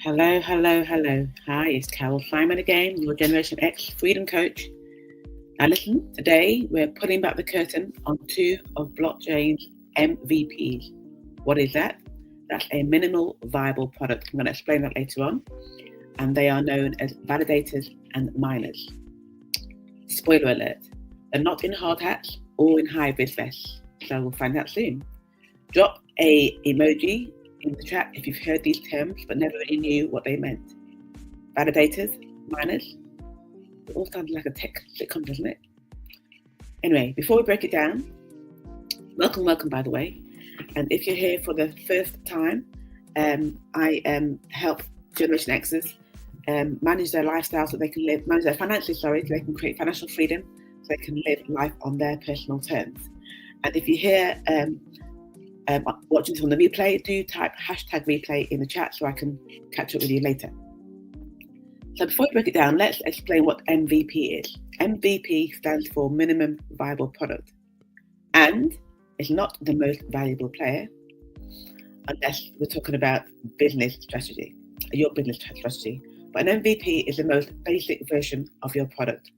Hello, hello, hello. Hi, it's Carol Simon again, your Generation X Freedom Coach. Now listen, today we're pulling back the curtain on two of blockchain's MVPs. What is that? That's a minimal viable product. I'm going to explain that later on. And they are known as validators and miners. Spoiler alert, they're not in hard hats or in high-vis vests, so we'll find out soon. Drop a emoji in the chat if you've heard these terms but never really knew what they meant. Validators, miners, it all sounds like a tech sitcom, doesn't it? Anyway, before we break it down, welcome by the way. And if you're here for the first time, I help Generation X's manage their lifestyle so they can manage their finances, so they can create financial freedom, so they can live life on their personal terms. And if you hear watching this on the replay, do type #replay in the chat so I can catch up with you later. So before we break it down, let's explain what MVP is. MVP stands for minimum viable product, and it's not the most valuable player unless we're talking about business strategy, your business strategy. But an MVP is the most basic version of your product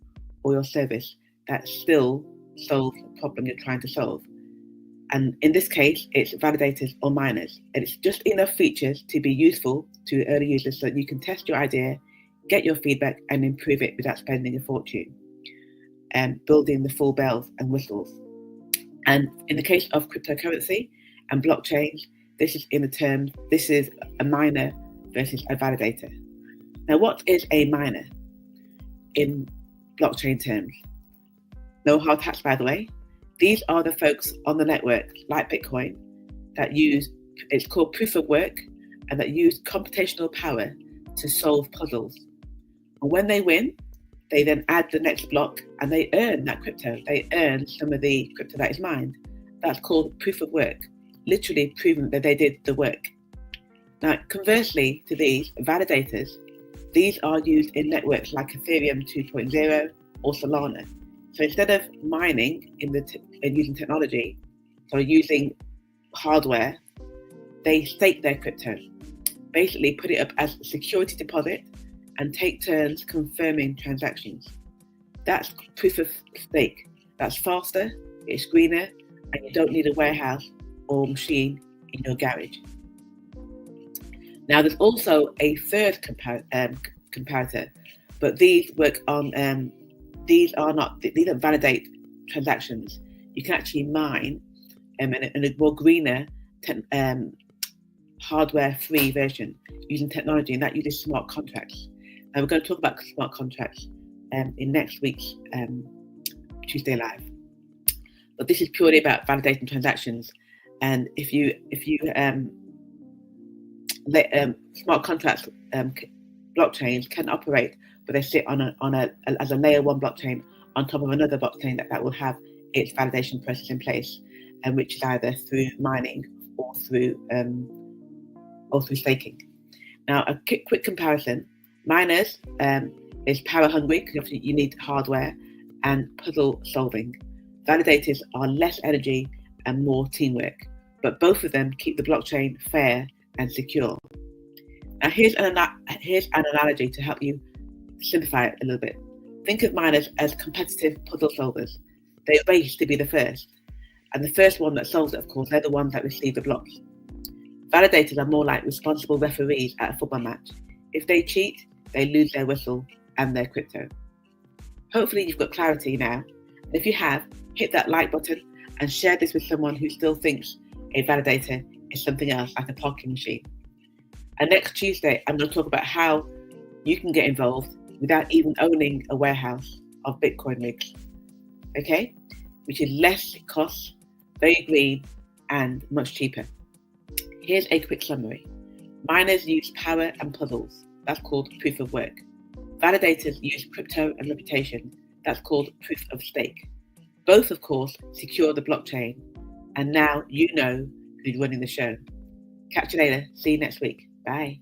or your service that still solves the problem you're trying to solve. And in this case, it's validators or miners. And it's just enough features to be useful to early users so that you can test your idea, get your feedback, and improve it without spending a fortune and building the full bells and whistles. And in the case of cryptocurrency and blockchains, this is a miner versus a validator. Now, what is a miner in blockchain terms? No hard hats, by the way. These are the folks on the network, like Bitcoin, that use, it's called proof of work, and that use computational power to solve puzzles. And when they win, they then add the next block and they earn that crypto. They earn some of the crypto that is mined. That's called proof of work, literally proving that they did the work. Now, conversely to these validators, these are used in networks like Ethereum 2.0 or Solana. So instead of mining and using technology, so using hardware, they stake their crypto, basically put it up as a security deposit and take turns confirming transactions. That's proof of stake. That's faster, it's greener, and you don't need a warehouse or machine in your garage. Now, there's also a third comparator, but these work on these don't validate transactions. You can actually mine in a more greener hardware-free version using technology, and that uses smart contracts. And we're going to talk about smart contracts in next week's Tuesday Live. But this is purely about validating transactions. And if you smart contracts blockchains can operate, but they sit as a layer one blockchain on top of another blockchain that will have its validation process in place, and which is either through mining or through staking. Now, a quick comparison: miners is power hungry because obviously you need hardware and puzzle solving. Validators are less energy and more teamwork, but both of them keep the blockchain fair and secure. Now, here's an analogy to help you simplify it a little bit. Think of miners as competitive puzzle solvers. They race to be the first, and the first one that solves it, of course, they're the ones that receive the blocks. Validators are more like responsible referees at a football match. If they cheat, they lose their whistle and their crypto. Hopefully you've got clarity now. And if you have, hit that like button and share this with someone who still thinks a validator is something else, like a parking machine. And next Tuesday, I'm going to talk about how you can get involved without even owning a warehouse of Bitcoin rigs, okay? Which is less cost, very green, and much cheaper. Here's a quick summary. Miners use power and puzzles. That's called proof of work. Validators use crypto and reputation. That's called proof of stake. Both, of course, secure the blockchain. And now you know who's running the show. Catch you later. See you next week. Bye.